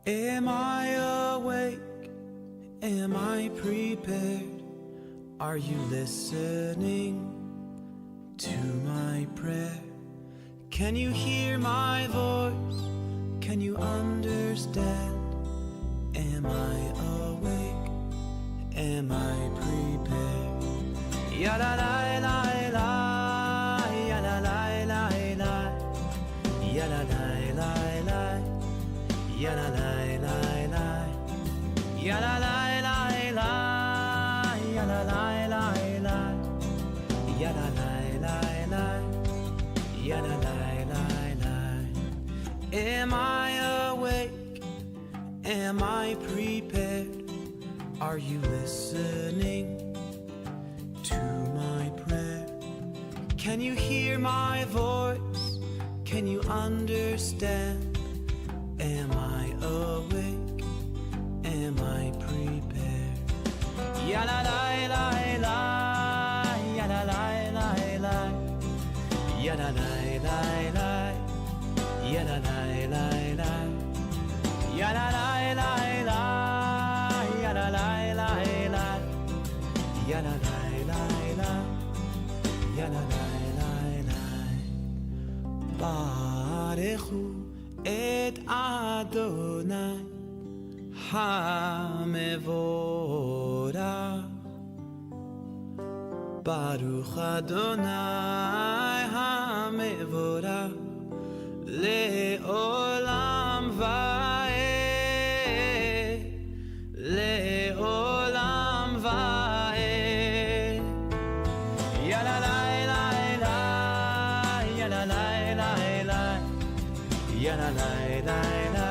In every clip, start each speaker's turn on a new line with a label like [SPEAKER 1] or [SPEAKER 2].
[SPEAKER 1] Am I awake? Am I prepared? Are you listening to my prayer? Can you hear my voice? Can you understand? Am I awake? Am I prepared? Ya la la la la, ya la la la la, ya la la la la, ya la la la la, ya la la la la, ya la la la la, ya la la la la, ya la la la la. Am I awake? Am I prepared? Are you listening to my prayer? Can you hear my voice? Can you understand? Am I awake? Am I prepared? Ya la la la la, ya la la la la, ya la la la la, ya la la la la, ya la la la la, ya la la la la, ya la la la la, ya la la la la. Barechu et Adonai HaMevorach. Baruch Adonai HaMevorach Le'olam va'ed, Le'olam va'ed. Ya la la la la, ya la la la la, ya la la la la,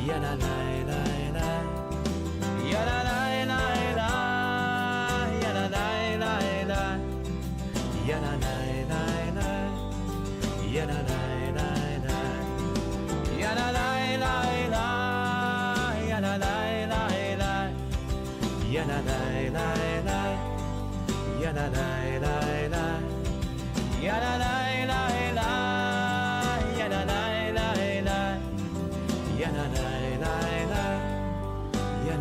[SPEAKER 1] ya la la la la, ya la la la la, ya la la la la, ya la la la la, ya la la la la, ya la la la la, ya la la la la, ya la la la la, ya la la la la, ya la la la la. Ya la la la la, ya la la la la, ya la la la la.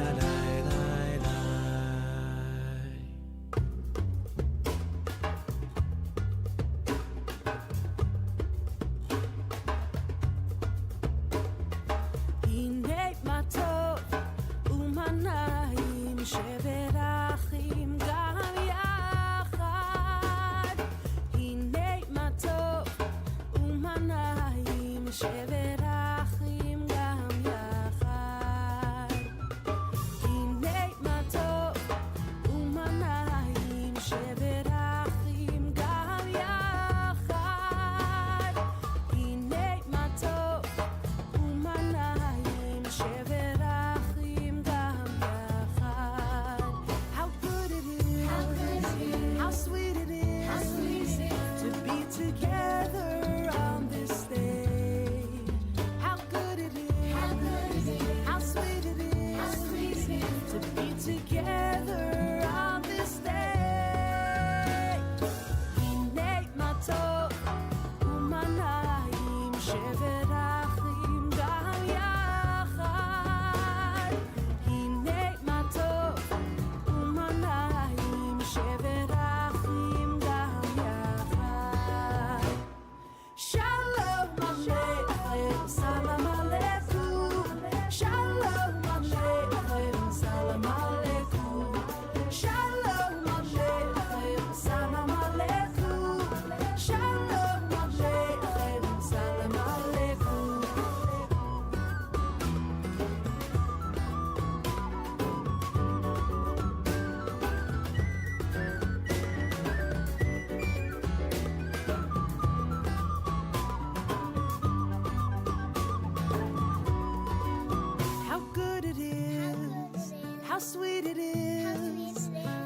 [SPEAKER 2] הנה מה טוב ומה נעים שברחים גם יחד. הנה מה טוב ומה נעים שברחים גם יחד.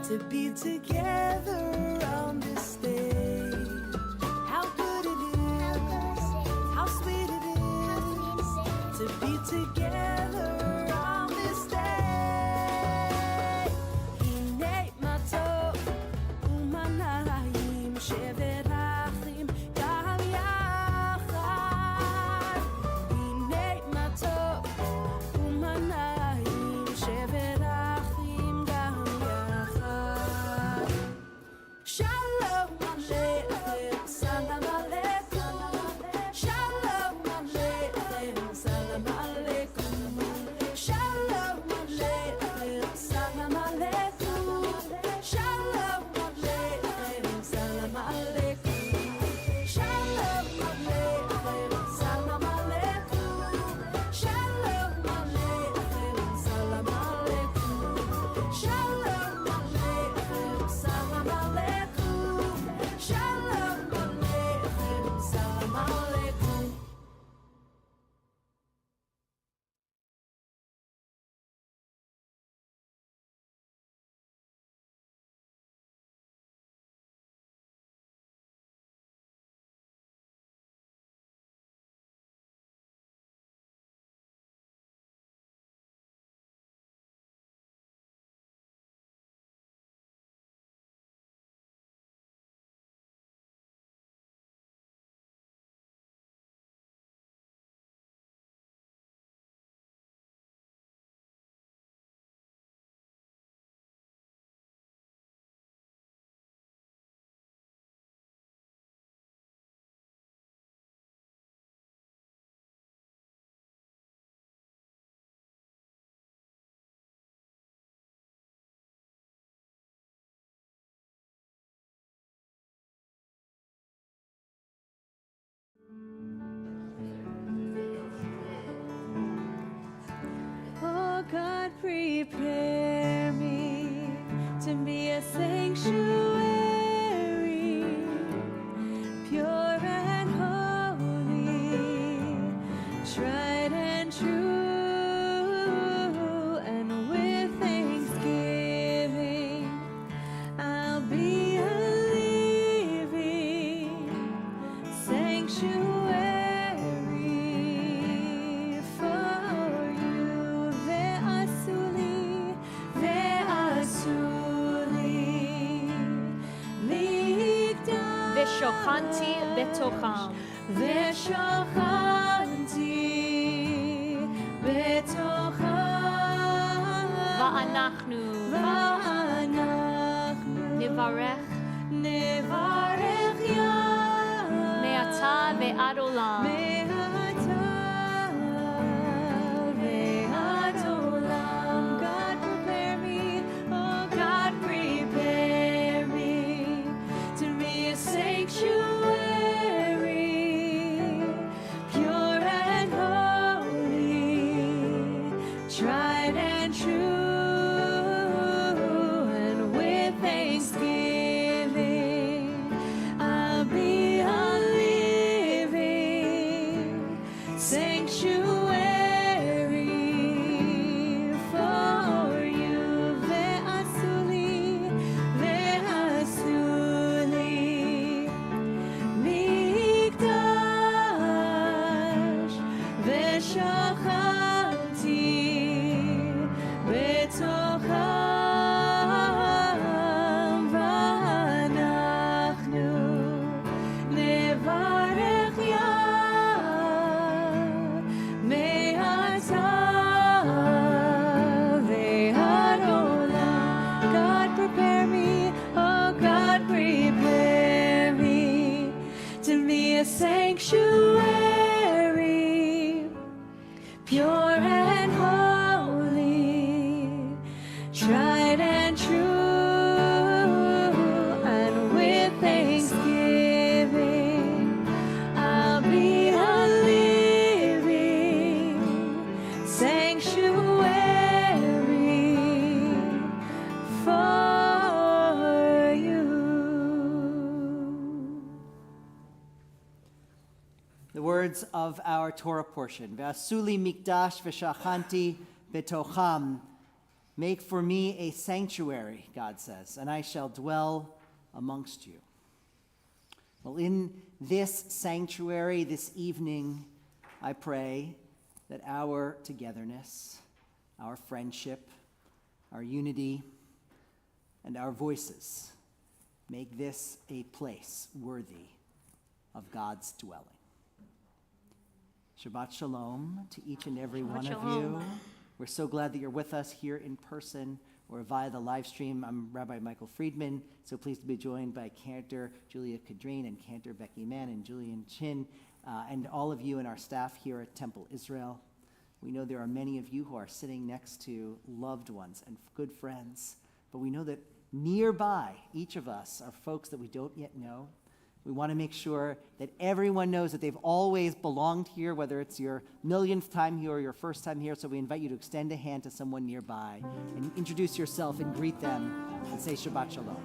[SPEAKER 2] to be together on this stage. How good it is, how sweet it is to be together on this stage. Hinei matov umanayim sheverachim gam yachad. Hinei matov umanayim sheverachim gam yachad. Shalom aleichem, salam aleikum. Shalom aleichem, salam aleikum. Shalom aleichem, salam aleikum. Shalom aleichem, salam aleikum. Shalom aleichem, salam aleikum. Shalom aleichem, salam aleikum. Shalom aleichem, salam aleikum. Shalom aleichem, salam aleikum. Oh God, prepare me to be a sanctuary, pure and holy, tried and true, and with thanksgiving I'll be a living sanctuary for you.
[SPEAKER 3] ושוכנתי בתוכם.
[SPEAKER 2] ושוכנתי בתוכם.
[SPEAKER 3] ואנחנו נברך מעתה ועד עולם.
[SPEAKER 2] God prepare me, oh God prepare me to be a sanctuary, pure and holy, tried and true, and with thanksgiving I'll be a living sanctuary for you. ועשו לי מקדש, ושכנתי בתוכם, ואנחנו נברך יד מעתה ועד עולם. God prepare me, oh God prepare me to be a sanctuary, pure and holy, tried and true, and with thanksgiving I'll be a living sanctuary for you.
[SPEAKER 4] The words of our Torah portion. Ve'asuli mikdash v'shachanti betocham. Make for me a sanctuary, God says, and I shall dwell amongst you. Well, in this sanctuary this evening, I pray that our togetherness, our friendship, our unity, and our voices make this a place worthy of God's dwelling. Shabbat Shalom to each and every
[SPEAKER 3] Shabbat
[SPEAKER 4] one
[SPEAKER 3] Shalom.
[SPEAKER 4] of you. We're so glad that you're with us here in person or via the live stream. I'm Rabbi Michael Friedman, so pleased to be joined by Cantor Julia Kadrine and Cantor Becky Mann and Julian Chin, and all of you and our staff here at Temple Israel. We know there are many of you who are sitting next to loved ones and good friends, but we know that nearby, each of us are folks that we don't yet know. We want to make sure that everyone knows that they've always belonged here, whether it's your millionth time here or your first time here. So we invite you to extend a hand to someone nearby and introduce yourself and greet them and say Shabbat Shalom.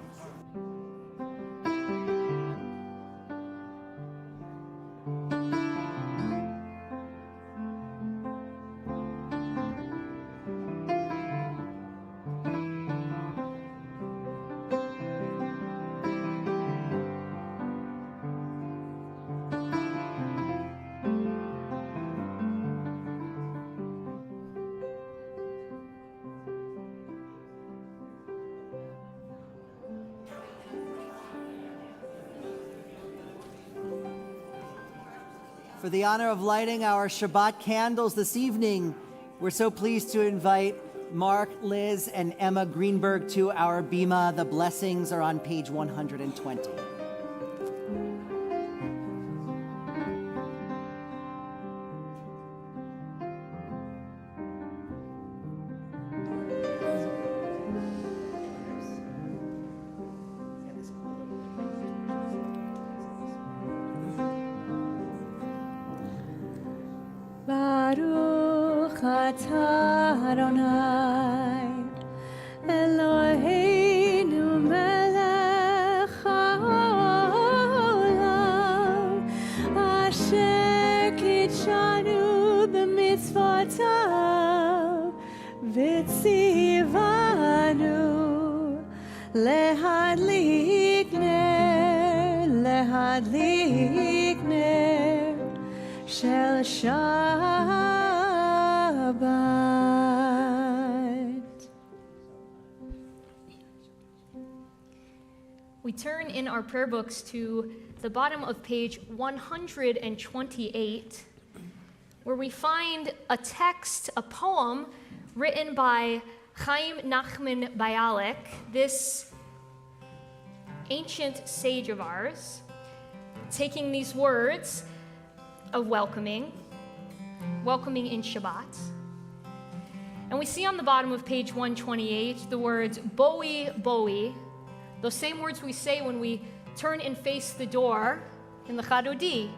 [SPEAKER 4] For the honor of lighting our Shabbat candles this evening, we're so pleased to invite Mark, Liz, and Emma Greenberg to our bima. The blessings are on page 120.
[SPEAKER 5] Baruch atah Adonai Eloheinu melech haolam asher kitshanu b'mitzvotav v'tzivanu lehadlik ner shel Shabbat.
[SPEAKER 3] We turn in our prayer books to the bottom of page 128, where we find a text, a poem written by Chaim Nachman Bialik, this ancient sage of ours, taking these words of welcoming in Shabbat. And we see on the bottom of page 128 the words Boi, Boi, those same words we say when we turn and face the door in the Chadodi.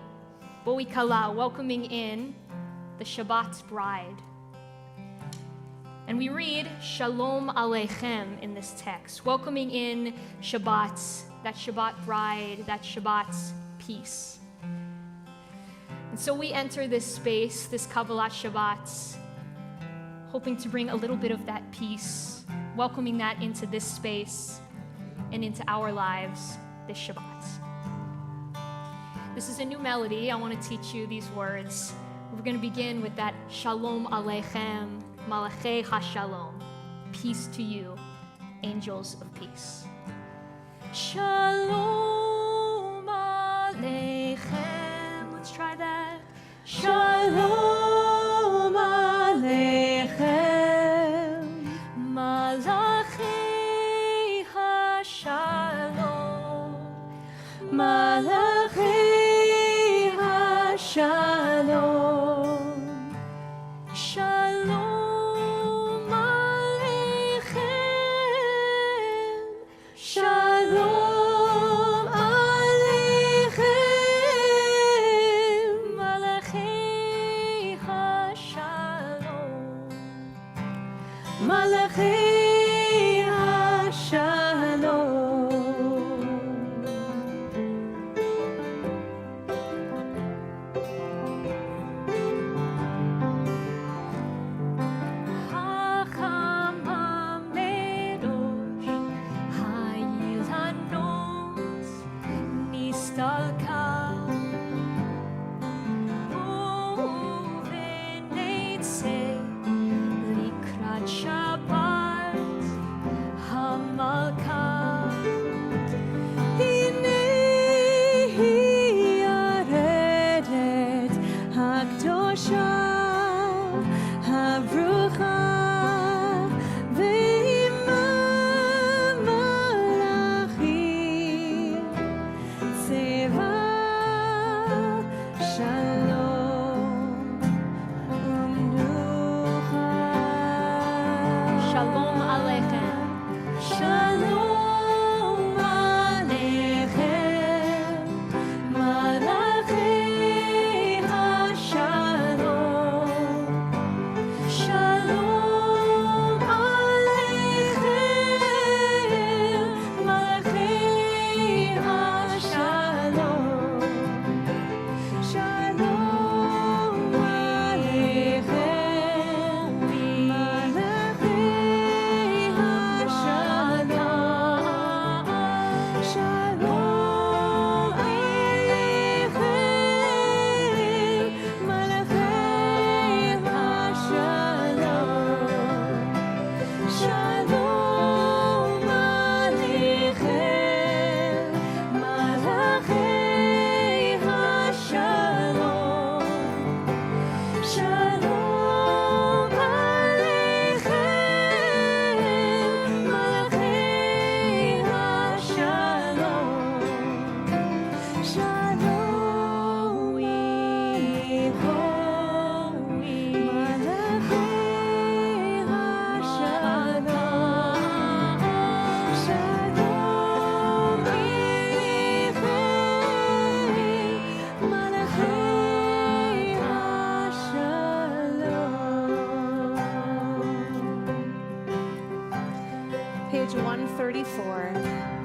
[SPEAKER 3] Boi Kala, welcoming in the Shabbat's bride. And we read Shalom Aleichem in this text, welcoming in Shabbat, that Shabbat bride, that Shabbat's peace. And so we enter this space, this Kabbalat Shabbat, hoping to bring a little bit of that peace, welcoming that into this space and into our lives this Shabbat. This is a new melody. I want to teach you these words. We're going to begin with that Shalom Aleichem, Malachei HaShalom, peace to you, angels of peace. Shalom Aleichem. Let's try that.
[SPEAKER 5] Shalom Aleichem,
[SPEAKER 3] Malachei HaShalom,
[SPEAKER 5] Malachei HaShalom,
[SPEAKER 3] Shalom Aleichem,
[SPEAKER 5] Shalom Aleichem,
[SPEAKER 3] Malachei HaShalom,
[SPEAKER 5] Malachei HaShalom.
[SPEAKER 3] Hachama
[SPEAKER 5] page 134.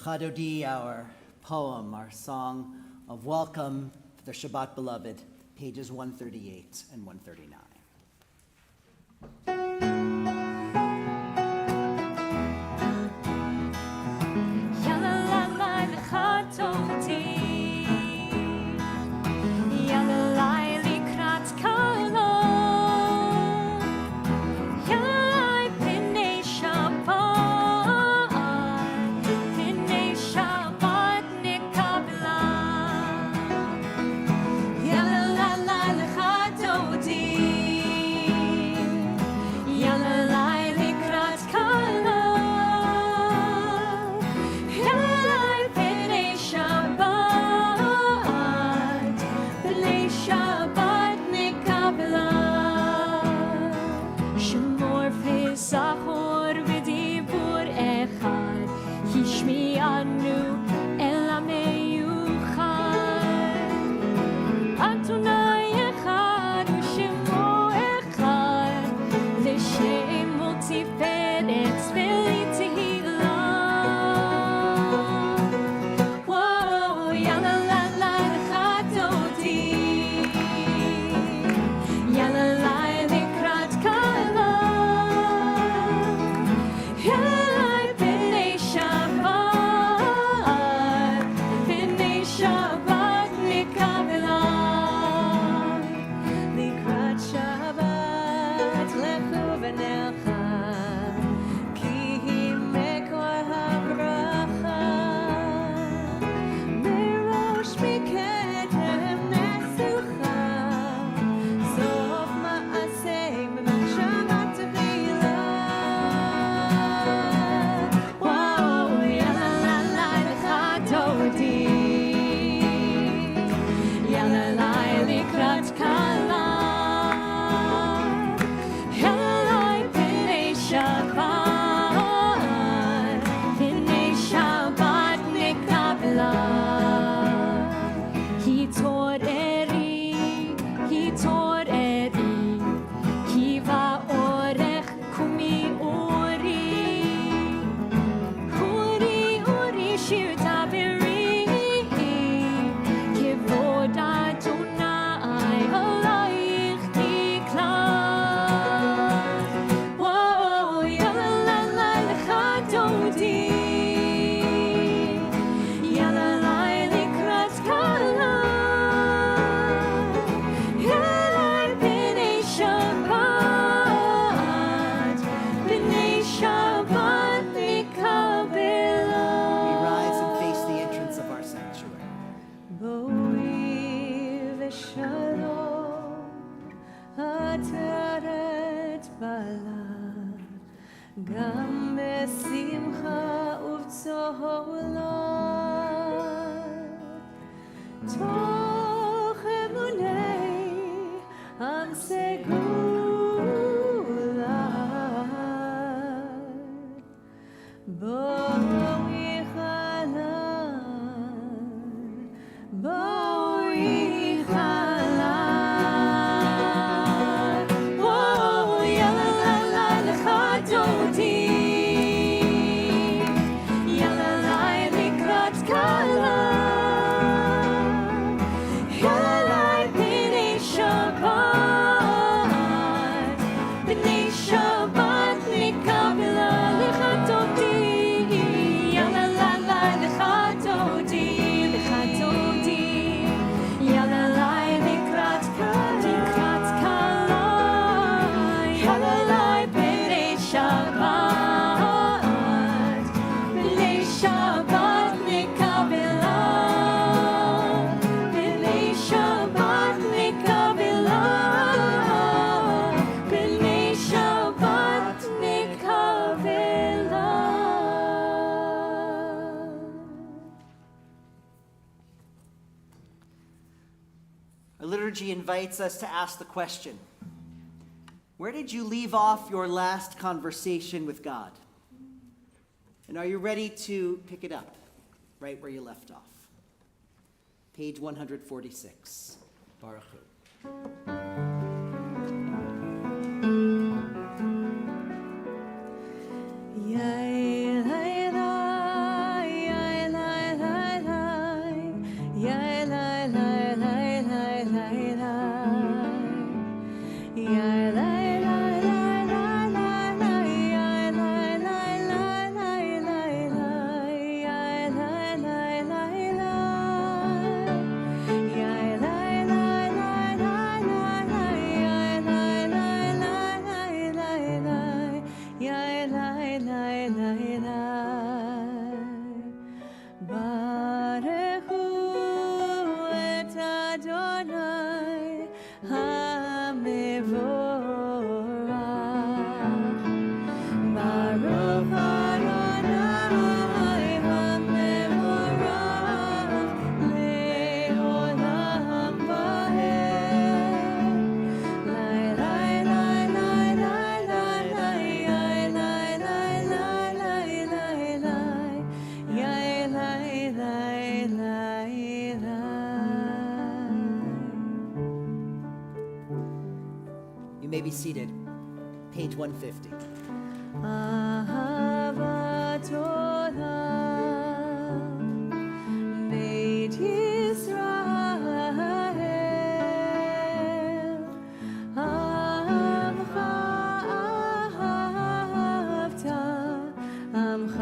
[SPEAKER 4] L'chadodi, our poem, our song of welcome to the Shabbat Beloved, pages 138 and 139.
[SPEAKER 5] שלום, עטרת בלט, גם בשמחה ובצהולה. תוך אמוני עם סגולה, בואי חלל, בואי חלל, בואי יאללה לה לה לך דודי, יאללה לה לקראת קלה, יאללה לה בני שבת, בני שבת נקבלה לך דודי, יאללה לה לה לך דודי, לך דודי, יאללה לה לקראת קלה, יאללה לה בני שבת, בני שבת נקבלה, בני שבת נקבלה, בני שבת נקבלה.
[SPEAKER 4] Our liturgy invites us to ask the question, where did you leave off your last conversation with God? And are you ready to pick it up right where you left off? Page 146. Baruch Hu. You may be seated. Page 150.
[SPEAKER 5] אהבת עולם, בית ישראל, עמך אהבת, עמך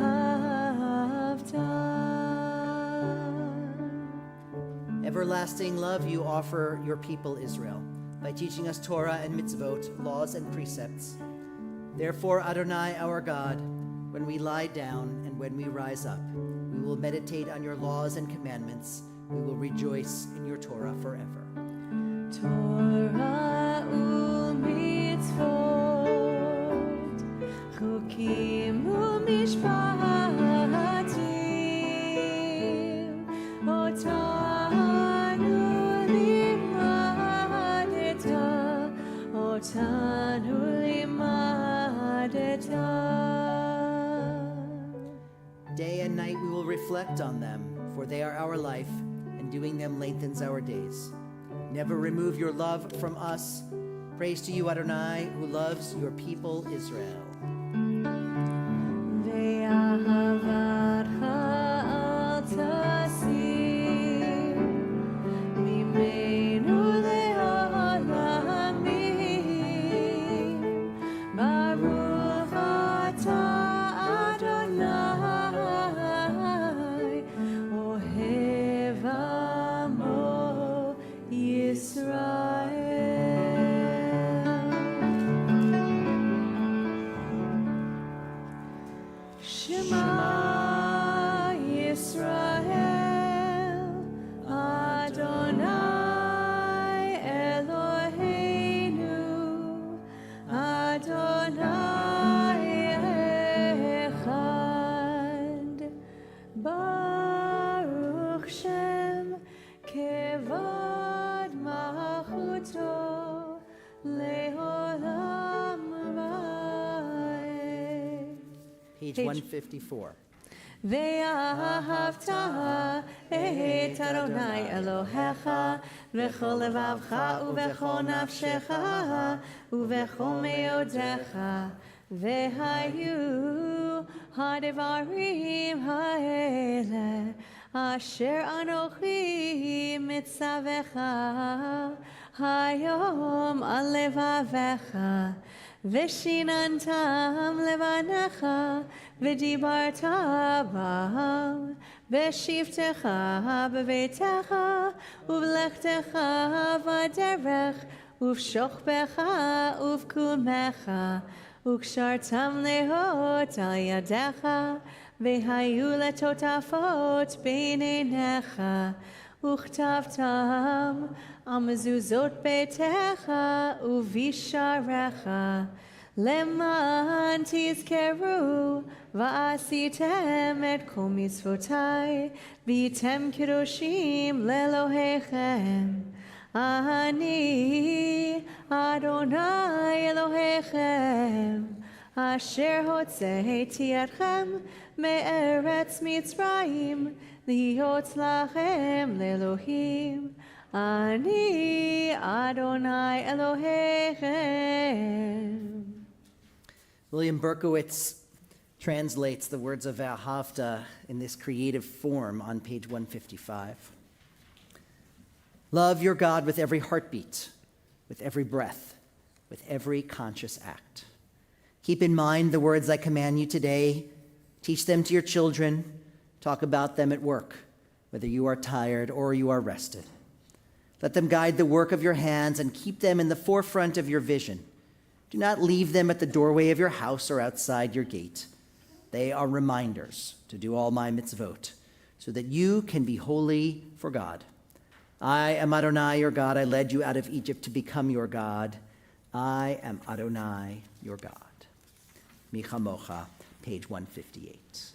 [SPEAKER 5] אהבת.
[SPEAKER 4] Everlasting love you offer your people Israel by teaching us Torah and mitzvot, laws and precepts. Therefore, Adonai, our God, when we lie down and when we rise up, we will meditate on your laws and commandments. We will rejoice in your Torah forever.
[SPEAKER 5] Torah u'mitzvot, chukim u'mishpatim, otanu limadeta, otanu limadeta.
[SPEAKER 4] Day and night we will reflect on them, for they are our life, and doing them lengthens our days. Never remove your love from us. Praise to you, Adonai, who loves your people Israel.
[SPEAKER 5] ואהבתך אל תסיר ממנו לעולמים. ברוך אתה אדוני, אוהב עמו ישראל. אותו לעולם ועד.
[SPEAKER 4] Page 154.
[SPEAKER 5] ואהבת את אדוני אלוהיך בכל לבבך ובכל נפשך ובכל מאודיך, והיו הדברים האלה אשר אנוכי מצווך היום על לבביך, ושיננתם לבניך ודיברת בם בשבתך בביתך ובלכתך בדרך ובשוכבך ובקומך, וקשרתם להות על ידיך, והיו לטוטפות בין עיניך, וכתבתם על מזוזות ביתך ובשעריך, למען תזכרו ועשיתם את כל מצוותי, והייתם קדושים לאלוהיכם. אני אדוני אלוהיכם, אשר הוצאתי אתכם מארץ מצרים, להיות לכם לאלוהים. אני אדוני אלוהיכם.
[SPEAKER 4] William Berkowitz translates the words of Ahavta in this creative form on page 155. Love your God with every heartbeat, with every breath, with every conscious act. Keep in mind the words I command you today. Teach them to your children. Talk about them at work, whether you are tired or you are rested. Let them guide the work of your hands and keep them in the forefront of your vision. Do not leave them at the doorway of your house or outside your gate. They are reminders to do all my mitzvot, so that you can be holy for God. I am Adonai, your God. I led you out of Egypt to become your God. I am Adonai, your God. Michamocha, page 158.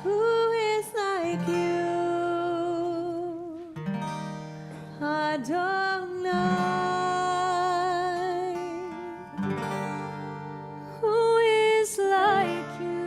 [SPEAKER 5] Who is like you, Adonai? Who is like you,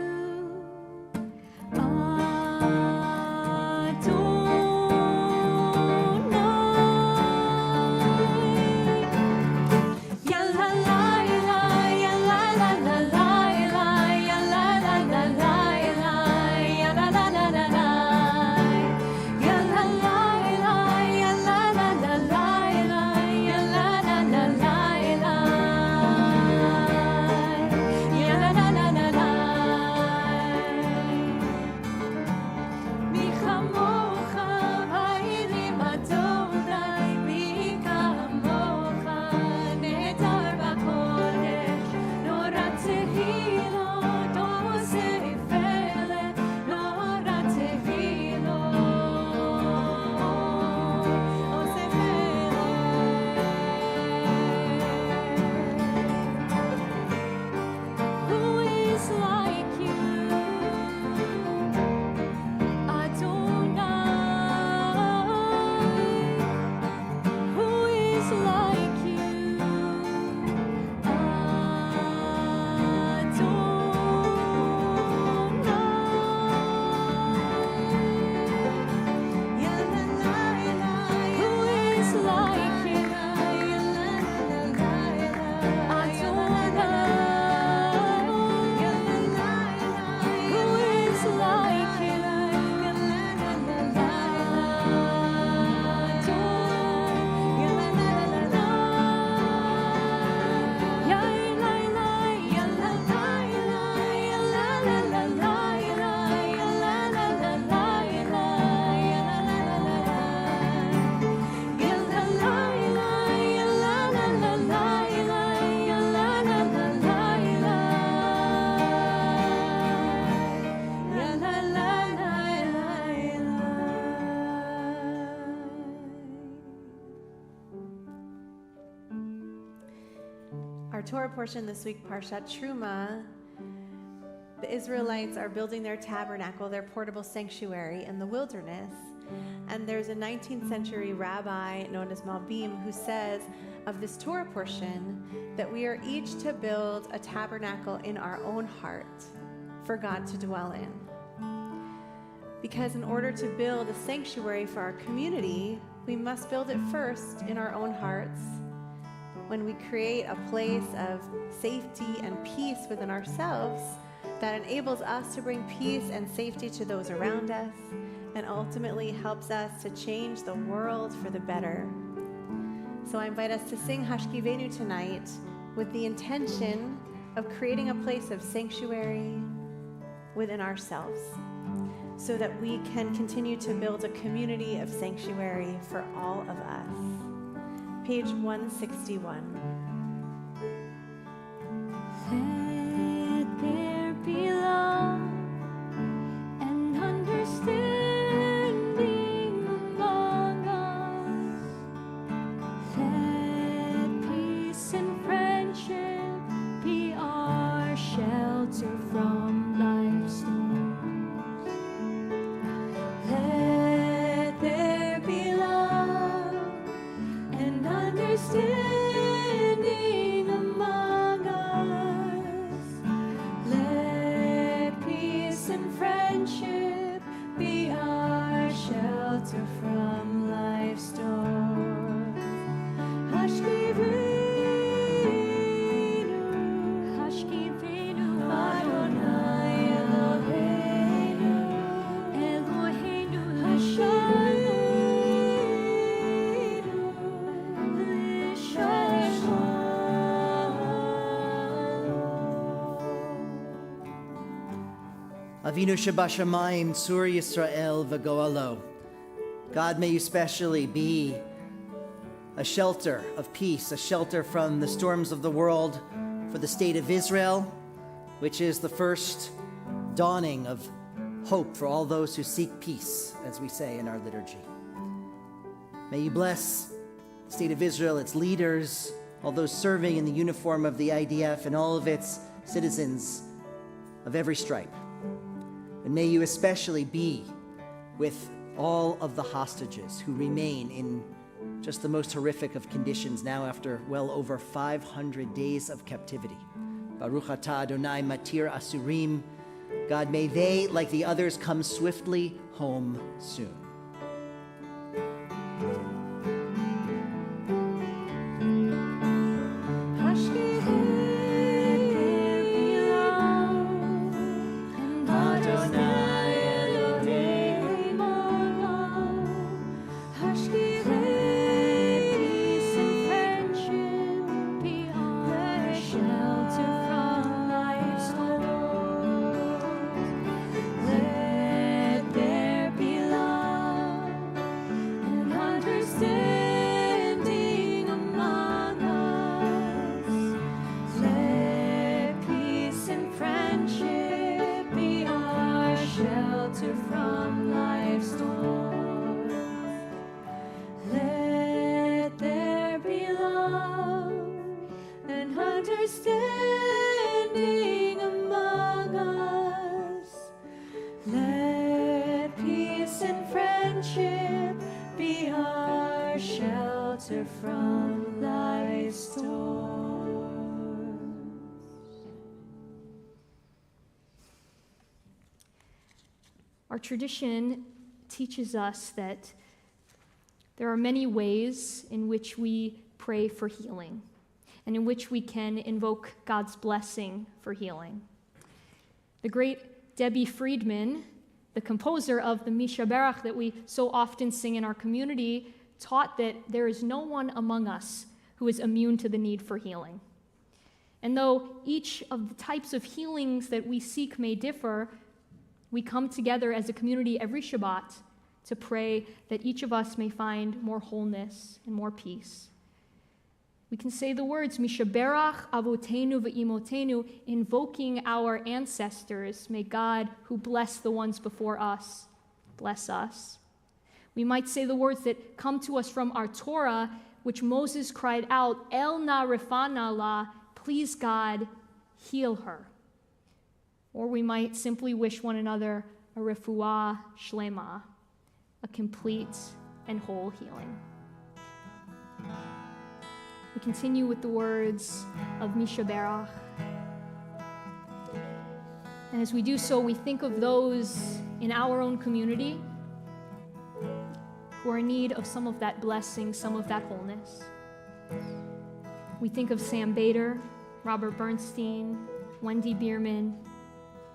[SPEAKER 5] Our Torah portion this week, Parshat Truma. The Israelites are building their tabernacle, their portable sanctuary in the wilderness. And there's a 19th century rabbi known as Malbim who says of this Torah portion that we are each to build a tabernacle in our own heart for God to dwell in. Because in order to build a sanctuary for our community, we must build it first in our own hearts. When we create a place of safety and peace within ourselves, that enables us to bring peace and safety to those around us, and ultimately helps us to change the world for the better. So I invite us to sing Hashkivenu tonight with the intention of creating a place of sanctuary within ourselves, so that we can continue to build a community of sanctuary for all of us. Page 161.
[SPEAKER 6] Let there be love and understanding among us. Let peace and friendship be our shelter from life's storms. Let there be love and understanding among us. Let peace and friendship be our shelter from life's storms. Hashkivenu, Hashkivenu, Adonai Eloheinu, Eloheinu Hashanu,
[SPEAKER 4] Avinu Shabashamayim, Tzur Yisrael v'Goalo. God, may you specially be a shelter of peace, a shelter from the storms of the world for the state of Israel, which is the first dawning of hope for all those who seek peace, as we say in our liturgy. May you bless the state of Israel, its leaders, all those serving in the uniform of the IDF, and all of its citizens of every stripe. And may you especially be with all of the hostages who remain in just the most horrific of conditions now after well over 500 days of captivity. Baruch atah Adonai matir asurim. God, may they, like the others, come swiftly home soon.
[SPEAKER 6] Understanding among us. Let peace and friendship be our shelter from life's storms.
[SPEAKER 3] Our tradition teaches us that there are many ways in which we pray for healing, and in which we can invoke God's blessing for healing. The great Debbie Friedman, the composer of the Mishaberach that we so often sing in our community, taught that there is no one among us who is immune to the need for healing. And though each of the types of healings that we seek may differ, we come together as a community every Shabbat to pray that each of us may find more wholeness and more peace. We can say the words, Mishaberach avotenu ve'imotenu, invoking our ancestors. May God, who blessed the ones before us, bless us. We might say the words that come to us from our Torah, which Moses cried out, El na refana la, please God, heal her. Or we might simply wish one another a refuah shlema. a complete and whole healing. We continue with the words of Mishaberach. And as we do so, we think of those in our own community who are in need of some of that blessing, some of that wholeness. We think of Sam Bader, Robert Bernstein, Wendy Bierman,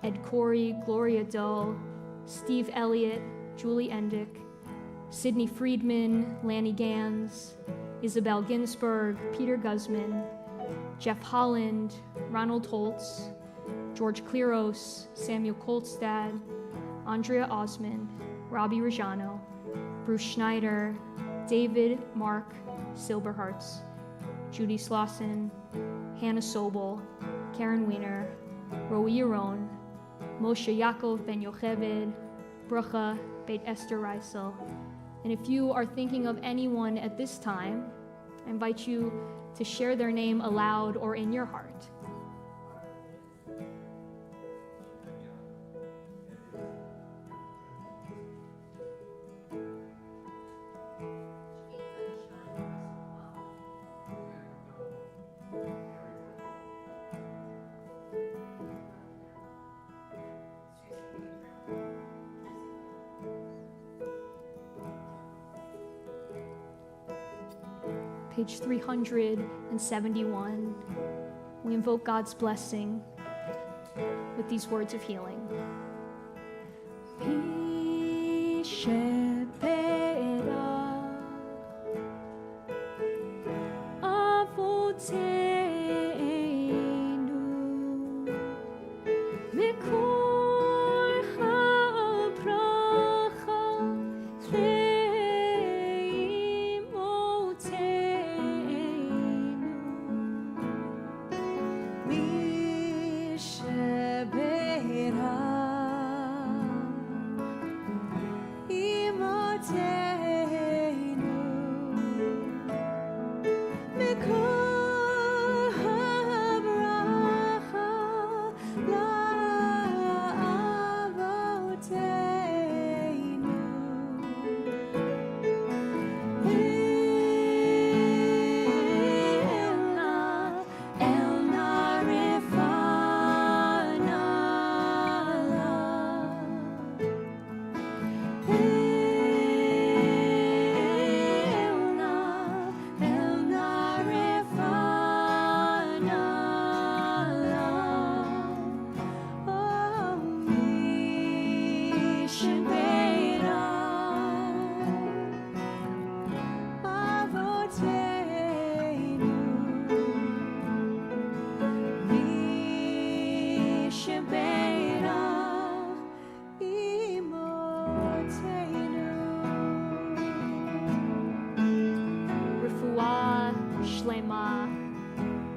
[SPEAKER 3] Ed Corey, Gloria Doe, Steve Elliott, Julie Endick, Sidney Friedman, Lanny Gans, Isabel Ginsberg, Peter Guzman, Jeff Holland, Ronald Holtz, George Kleros, Samuel Kolstad, Andrea Osmond, Robbie Rajano, Bruce Schneider, David Mark Silberhertz, Judy Slauson, Hannah Sobel, Karen Weiner, Roe Yaron, Moshe Yaakov Ben Yocheved, Brucha Beit Esther Reisel. And if you are thinking of anyone at this time, I invite you to share their name aloud or in your heart. Page 371, we invoke God's blessing with these words of healing.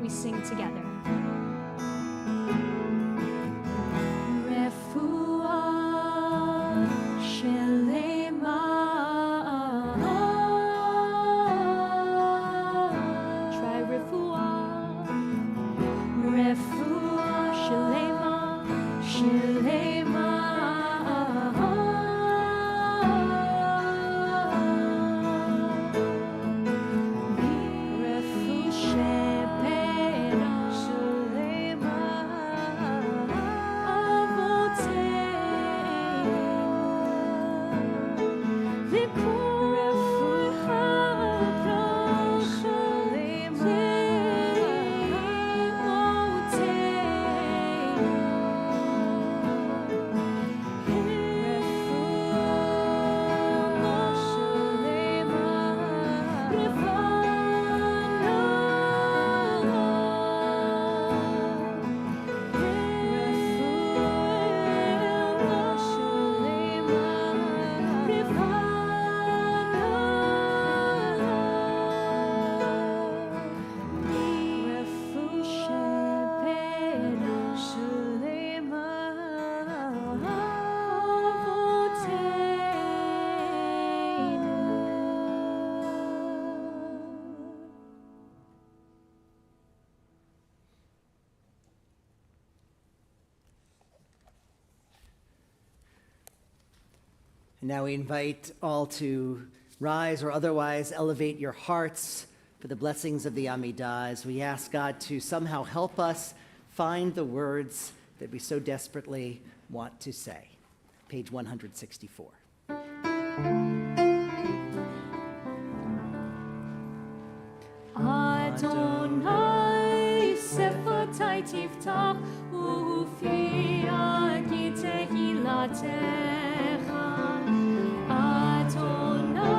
[SPEAKER 3] We sing together.
[SPEAKER 6] Shalema,
[SPEAKER 4] And now we invite all to rise or otherwise elevate your hearts for the blessings of the Amidah as we ask God to somehow help us find the words that we so desperately want to say. Page 164.
[SPEAKER 6] Adonai sefatai tiftach ufi agi tehilatecha. Adonai,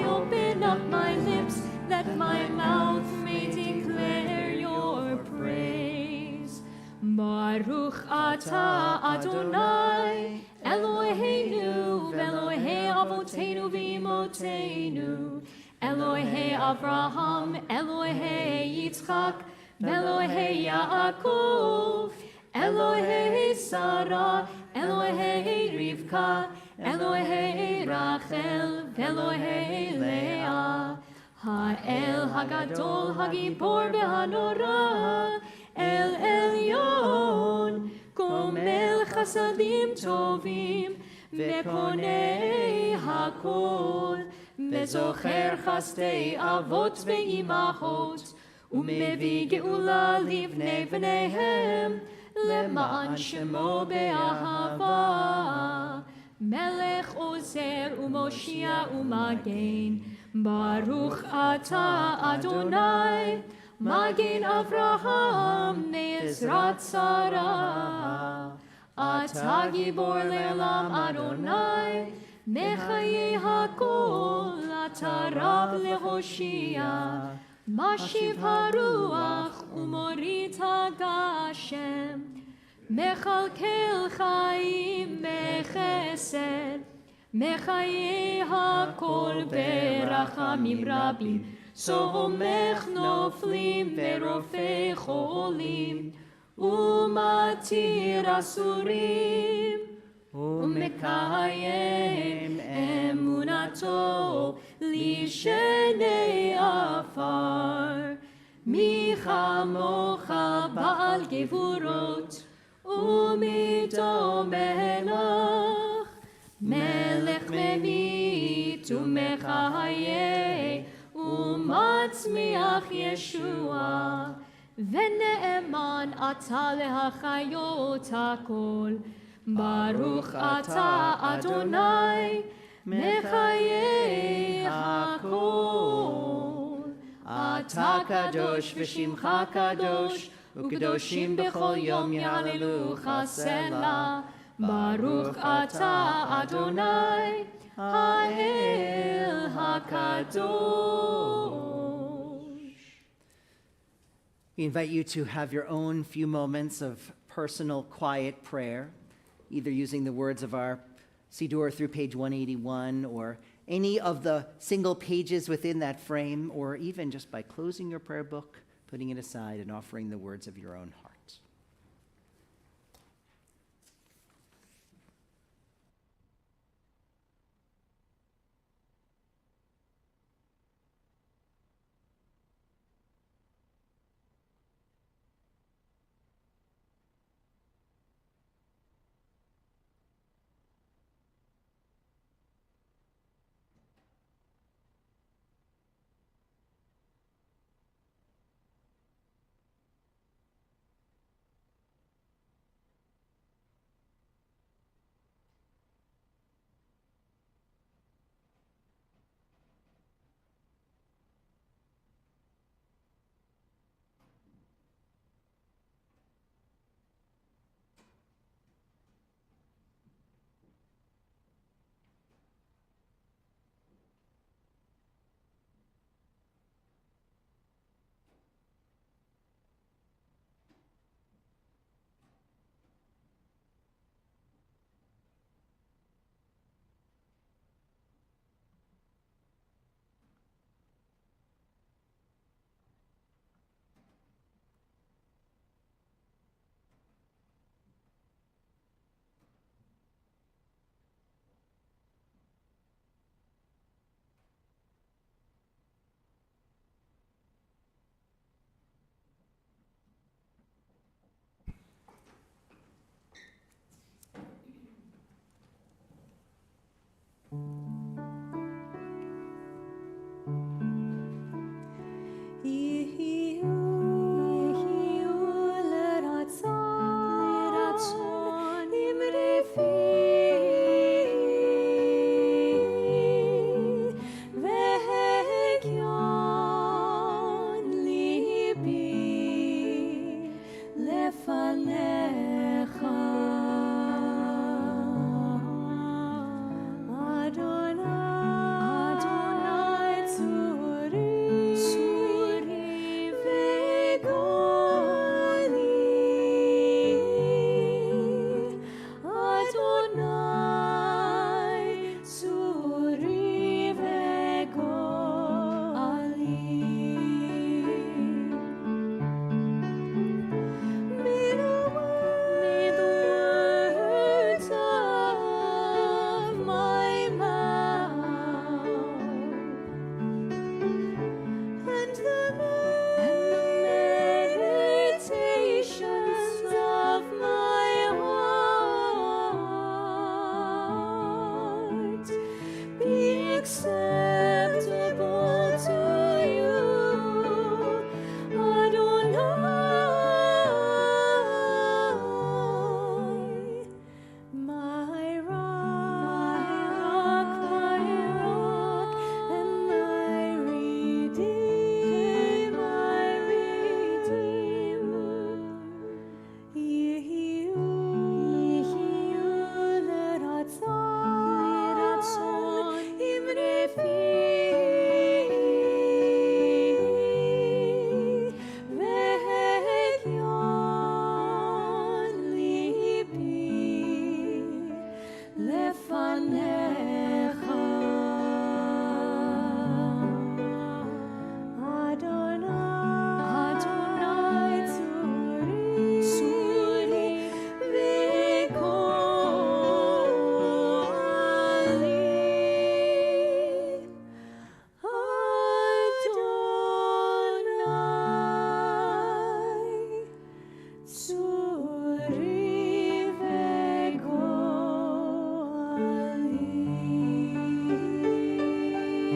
[SPEAKER 6] open up my lips that my mouth may declare your praise. Baruch atah Adonai Eloheinu v'Elohei avoteinu v'imotenu. Elohei Avraham, Elohei Yitzchak, Elohei Yaakov, Elohei Sarah, Elohei Rivka, Elohei Rachel, Elohei Leah. Ha'el Hagadol Hagibor Behanora, El Elyon, Gomel Chasadim Tovim, Veponei Hakol. וזוכר חסדי אבות ואימהות, ומביא גאולה לבני בניהם, למען שמו באהבה. מלך עוזר ומושיע ומגן, ברוך אתה אדוני, מגן אברהם מעזרת שרה. אתה גיבור לעולם אדוני, מחיי הכל אתה רב להושיע, משיב הרוח ומוריד הגשם, מכלכל חיים בחסד, מחיי הכל ברחמים רבים, סומך נופלים ורופא חולים, ומתיר אסורים. ומקיים אמונתו לשני עפר. מי כמוך בעל גבורות ומיתו מלך, מלך ממית ומחיה ומצמיח ישוע. ונאמן אתה להחיות הכל, ברוך אתה אדוני מחיי הכל. אתה קדוש ושמך קדוש, וקדושים בכל יום יעללוך סלה. ברוך אתה אדוני האל הקדוש.
[SPEAKER 4] We invite you to have your own few moments of personal quiet prayer, either using the words of our Siddur through page 181 or any of the single pages within that frame, or even just by closing your prayer book, putting it aside, and offering the words of your own heart. I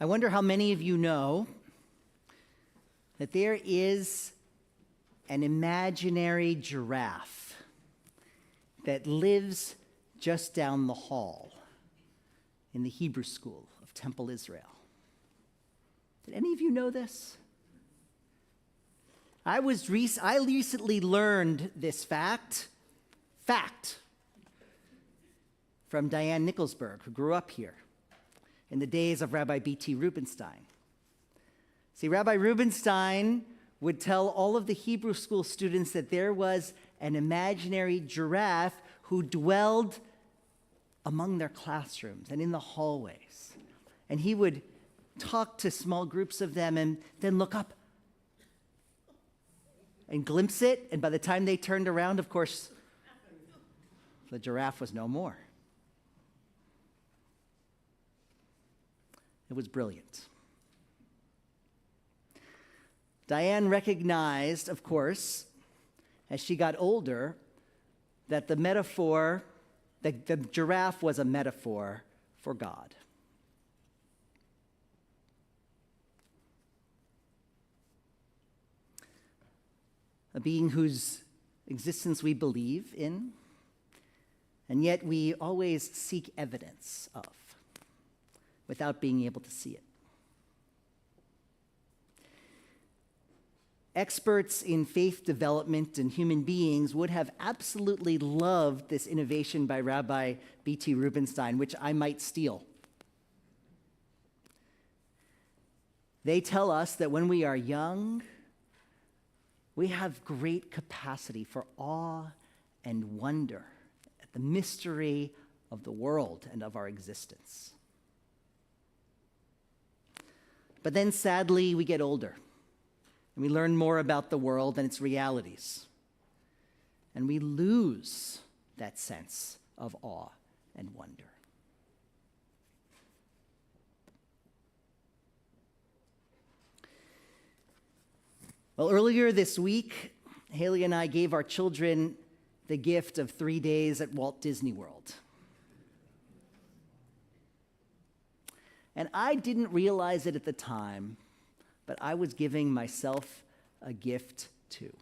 [SPEAKER 4] wonder how many of you know that there is an imaginary giraffe that lives just down the hall in the Hebrew school of Temple Israel. Did any of you know this? I recently learned this fact from Diane Nicholsberg, who grew up here in the days of Rabbi B.T. Rubenstein. See, Rabbi Rubenstein would tell all of the Hebrew school students that there was an imaginary giraffe who dwelled among their classrooms and in the hallways. And he would talk to small groups of them and then look up and glimpse it. And by the time they turned around, of course, the giraffe was no more. It was brilliant. Diane recognized, of course, as she got older, that the giraffe was a metaphor for God. A being whose existence we believe in, and yet we always seek evidence of, without being able to see it. Experts in faith development and human beings would have absolutely loved this innovation by Rabbi B.T. Rubenstein, which I might steal. They tell us that when we are young, we have great capacity for awe and wonder at the mystery of the world and of our existence. But then sadly, we get older, and we learn more about the world and its realities. And we lose that sense of awe and wonder. Well, earlier this week, Haley and I gave our children the gift of 3 days at Walt Disney World. And I didn't realize it at the time, but I was giving myself a gift too.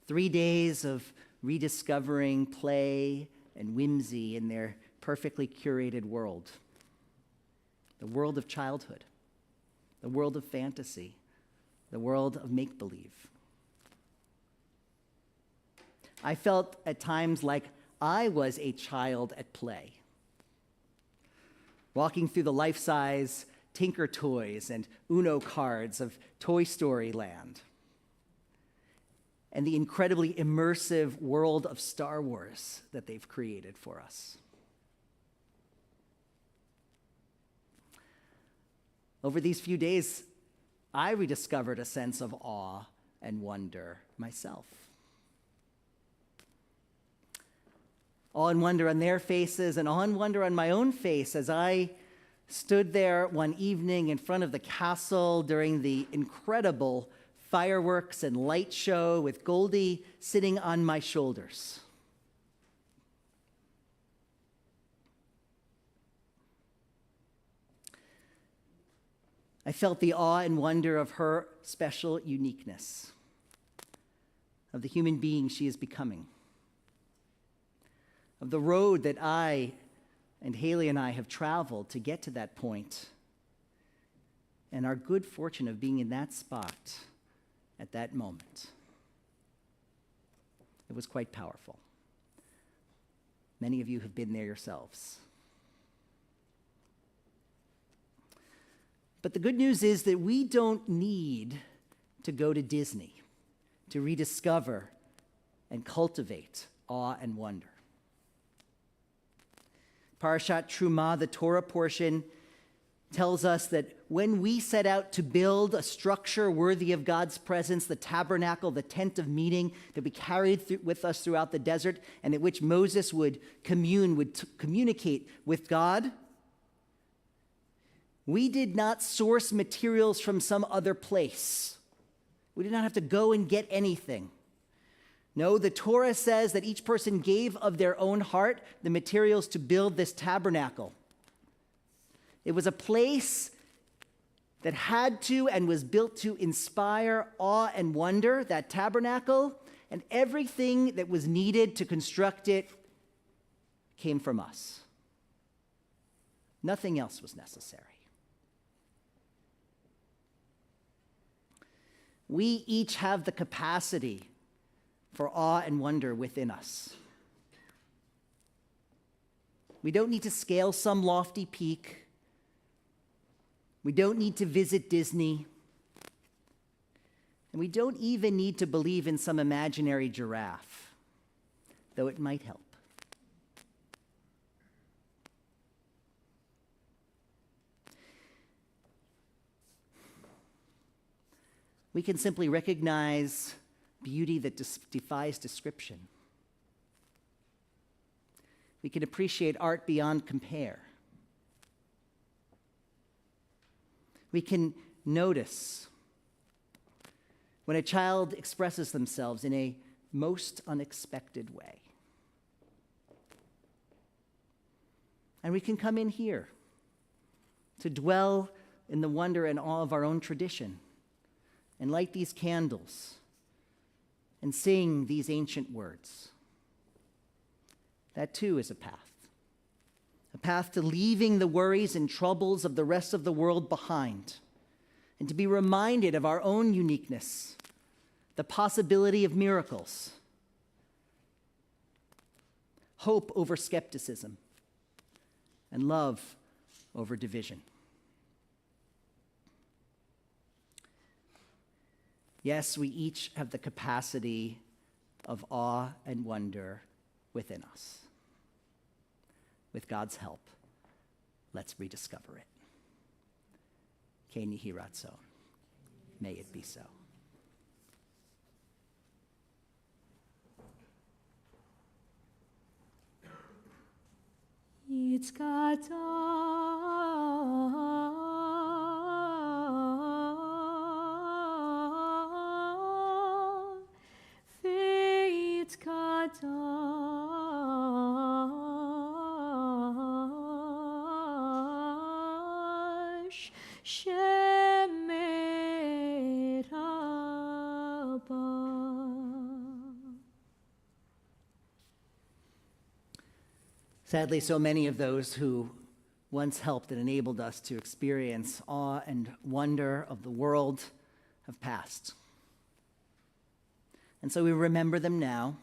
[SPEAKER 4] 3 days of rediscovering play and whimsy in their perfectly curated world. The world of childhood, the world of fantasy, the world of make-believe. I felt at times like I was a child at play, walking through the life-size Tinker toys and Uno cards of Toy Story Land, and the incredibly immersive world of Star Wars that they've created for us. Over these few days, I rediscovered a sense of awe and wonder myself. Awe and wonder on their faces, and awe and wonder on my own face as I stood there one evening in front of the castle during the incredible fireworks and light show with Goldie sitting on my shoulders. I felt the awe and wonder of her special uniqueness, of the human being she is becoming, of the road that I and Haley and I have traveled to get to that point, and our good fortune of being in that spot at that moment. It was quite powerful. Many of you have been there yourselves. But the good news is that we don't need to go to Disney to rediscover and cultivate awe and wonder. Parashat Truma, the Torah portion tells us that when we set out to build a structure worthy of God's presence, the tabernacle, the tent of meeting that we carried with us throughout the desert, and at which Moses would communicate with God, we did not source materials from some other place. We did not have to go and get anything. No, the Torah says that each person gave of their own heart the materials to build this tabernacle. It was a place that had to and was built to inspire awe and wonder, that tabernacle, and everything that was needed to construct it came from us. Nothing else was necessary. We each have the capacity for awe and wonder within us. We don't need to scale some lofty peak. We don't need to visit Disney. And we don't even need to believe in some imaginary giraffe, though it might help. We can simply recognize beauty that defies description. We can appreciate art beyond compare. We can notice when a child expresses themselves in a most unexpected way. And we can come in here to dwell in the wonder and awe of our own tradition and light these candles and sing these ancient words. That too is a path to leaving the worries and troubles of the rest of the world behind, and to be reminded of our own uniqueness, the possibility of miracles, hope over skepticism, and love over division. Yes, we each have the capacity of awe and wonder within us. With God's help, let's rediscover it. Ken Yehi Ratzon. May it be so. Sadly, so many of those who once helped and enabled us to experience awe and wonder of the world have passed. And so we remember them now,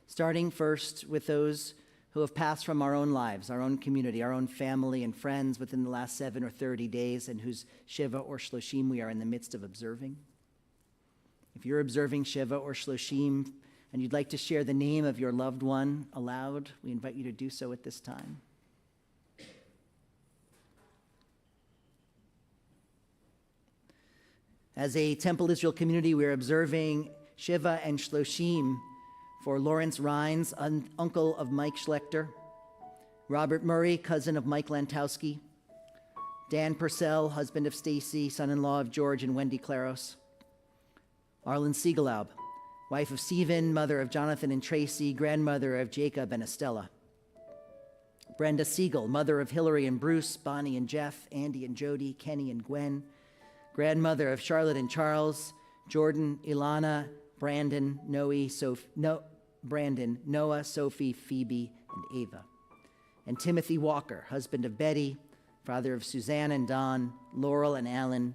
[SPEAKER 4] starting first with those who have passed from our own lives, our own community, our own family and friends within the last 7 or 30 days, and whose Shiva or Shloshim we are in the midst of observing. If you're observing Shiva or Shloshim, and you'd like to share the name of your loved one aloud, we invite you to do so at this time. As a Temple Israel community, we're observing Shiva and Shloshim for Lawrence Rhines, uncle of Mike Schlechter, Robert Murray, cousin of Mike Lantowski, Dan Purcell, husband of Stacy, son-in-law of George and Wendy Claros, Arlen Siegelaub, wife of Stephen, mother of Jonathan and Tracy, grandmother of Jacob and Estella. Brenda Siegel, mother of Hillary and Bruce, Bonnie and Jeff, Andy and Jody, Kenny and Gwen, grandmother of Charlotte and Charles, Jordan, Ilana, Brandon, Noah, Sophie, Phoebe, and Ava. And Timothy Walker, husband of Betty, father of Suzanne and Don, Laurel and Alan,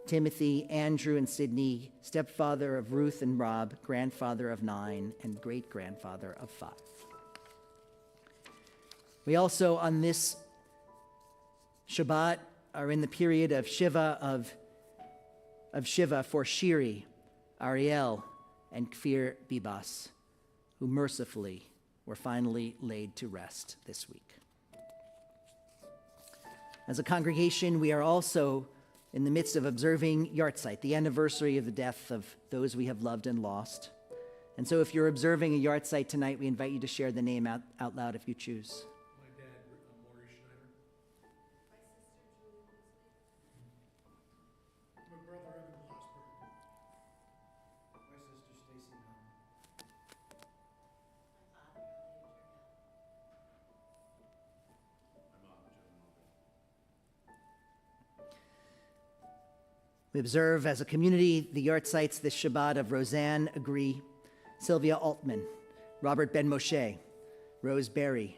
[SPEAKER 4] Timothy, Andrew, and Sydney, stepfather of Ruth and Rob, grandfather of 9, and great-grandfather of 5. We also, on this Shabbat, are in the period of Shiva for Shiri, Ariel, and Kfir Bibas, who mercifully were finally laid to rest this week. As a congregation, we are also in the midst of observing Yartzeit, the anniversary of the death of those we have loved and lost. And so if you're observing a Yartzeit tonight, we invite you to share the name out loud if you choose.
[SPEAKER 7] My dad, Maury Schneider. My brother, Evan Glassberg. My sister, Stacy Nunn.
[SPEAKER 4] We observe as a community the Yartzeits this Shabbat of Roseanne Agree, Sylvia Altman, Robert Ben Moshe, Rose Berry,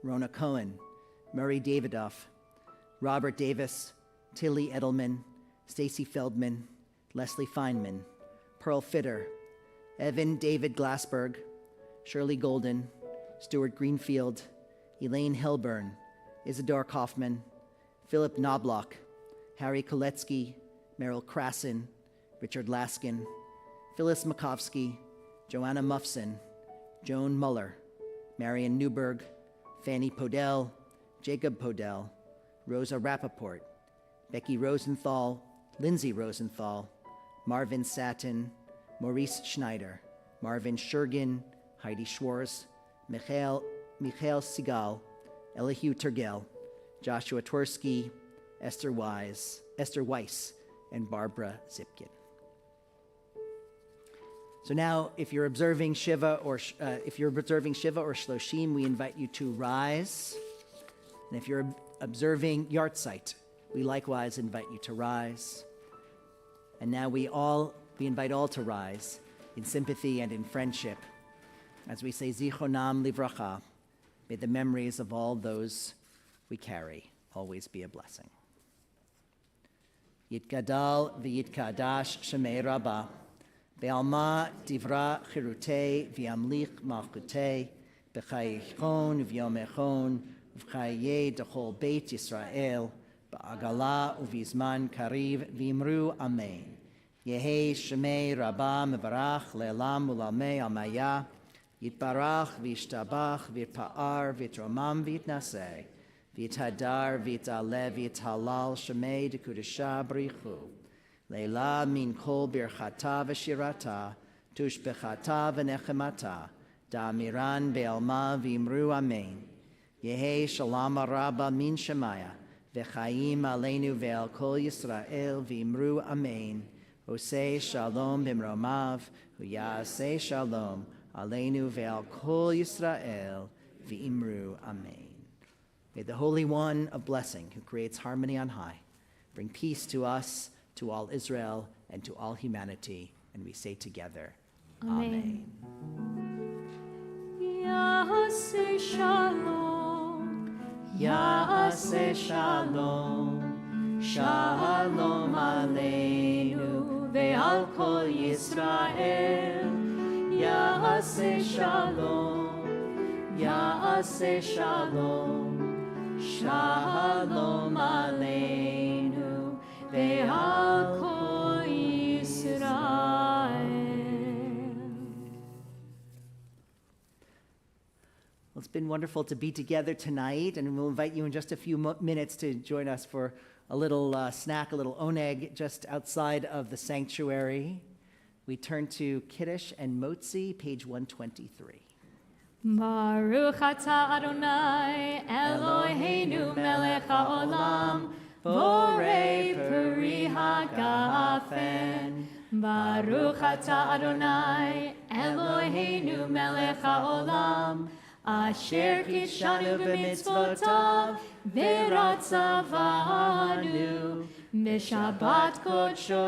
[SPEAKER 4] Rona Cohen, Murray Davidoff, Robert Davis, Tilly Edelman, Stacy Feldman, Leslie Feynman, Pearl Fitter, Evan David Glassberg, Shirley Golden, Stuart Greenfield, Elaine Helburn, Isidore Kaufman, Philip Knobloch, Harry Koletsky, Merrill Krasin, Richard Laskin, Phyllis Makovsky, Joanna Muffson, Joan Muller, Marion Newberg, Fanny Podell, Jacob Podell, Rosa Rappaport, Becky Rosenthal, Lindsay Rosenthal, Marvin Satin, Maurice Schneider, Marvin Shergin, Heidi Schwartz, Michael Sigal, Elihu Turgel, Joshua Twersky, Esther Weiss, and Barbara Zipkin. So now, if you're observing Shiva or Shloshim, we invite you to rise. And if you're observing Yartzeit, we likewise invite you to rise. And now we invite all to rise in sympathy and in friendship as we say Zichronam Livracha. May the memories of all those we carry always be a blessing. Yitgadal v'yitkadash Shemei Rabbah, Be'alma divra chirutei v'yamlich malchutei, B'chayichon v'yomechon, V'chayei d'chol Beit Yisrael, Ba'agala u'vizman kariv v'imru Amen. Yehei Shemei Rabbah mevarach le'elam u'lamei amaya, Yitbarach v'yishtabach v'yitpa'ar v'yitromam v'yitnaseh, V'yithadar v'yitale v'yithalal Shemei d'kudesha b'richu. Leila min kol birchata v'shirata, tushbechata v'nechemata, da'amiran be'alma v'imru amen. Yehi shalom rabba min shemaya, v'chaim aleinu ve'al kol Yisrael v'imru amen. Osei shalom b'mromav, v'yasei shalom aleinu ve'al kol Yisrael v'imru amen. May the Holy One of blessing, who creates harmony on high, bring peace to us, to all Israel, and to all humanity. And we say together, Amen.
[SPEAKER 6] Ya'aseh shalom, Ya'aseh shalom, Shalom aleinu ve'al kol Yisrael. Ya'aseh shalom, Ya'aseh shalom, Shalom aleinu ve'al kol Yisrael.
[SPEAKER 4] Well, it's been wonderful to be together tonight, and we'll invite you in just a few minutes to join us for a little snack, a little oneg, just outside of the sanctuary. We turn to Kiddush and Motzi, page 123.
[SPEAKER 6] Baruch atah Adonai Eloheinu melech haolam, borei peri hagafen. Baruch atah Adonai Eloheinu melech haolam, asher kidshanu b'mitzvotav v'ratzavanu. B'shabbat kodsho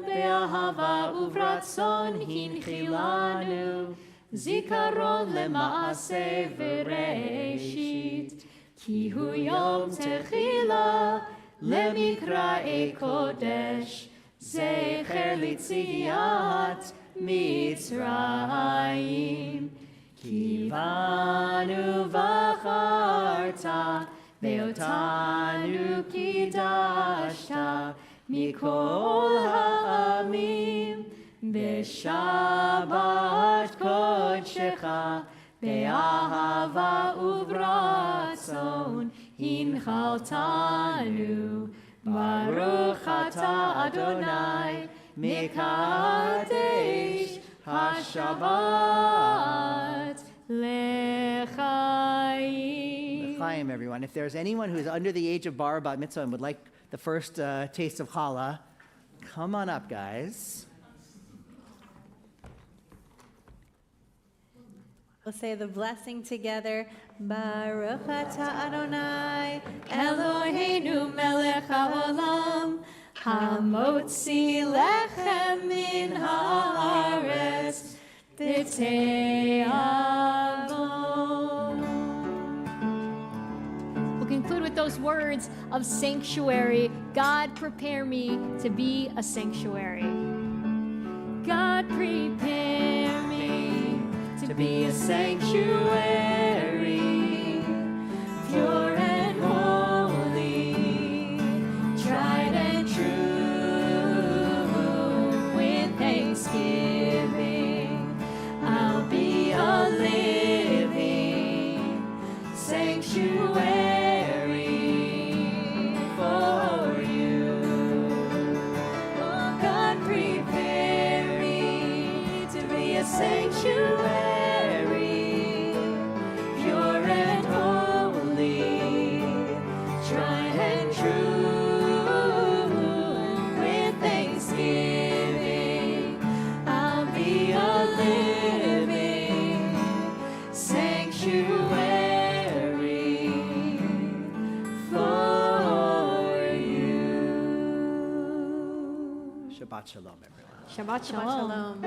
[SPEAKER 6] be'ahava uvratzon hinchilanu. Zikaron lema'aseh v'reishit, ki hu yom techila lemikra'ei kodesh, zecher litziat Mitzrayim. Ki banu v'acharta ve'otanu kidashta mikol ha'amim. B'shabbat kodshecha be'ahava uvratzon Hinchaltanu, Baruch Ata Adonai, Mekadesh HaShabbat L'chaim.
[SPEAKER 4] L'chaim, everyone. If there's anyone who is under the age of bar bat mitzvah and would like the first taste of challah, come on up, guys.
[SPEAKER 5] We'll say the blessing together. Baruch Ata Adonai, Eloheinu melech haolam, hamotzi lechem min haaretz, b'te'avon.
[SPEAKER 3] We'll conclude with those words of sanctuary. God, prepare me to be a sanctuary.
[SPEAKER 6] God, prepare me to be a sanctuary, pure and holy, tried and true. With thanksgiving, I'll be a living sanctuary for you. Oh, God, prepare me to be a sanctuary.
[SPEAKER 4] Shabbat shalom, everyone.
[SPEAKER 3] Shabbat
[SPEAKER 5] Shabbat shalom.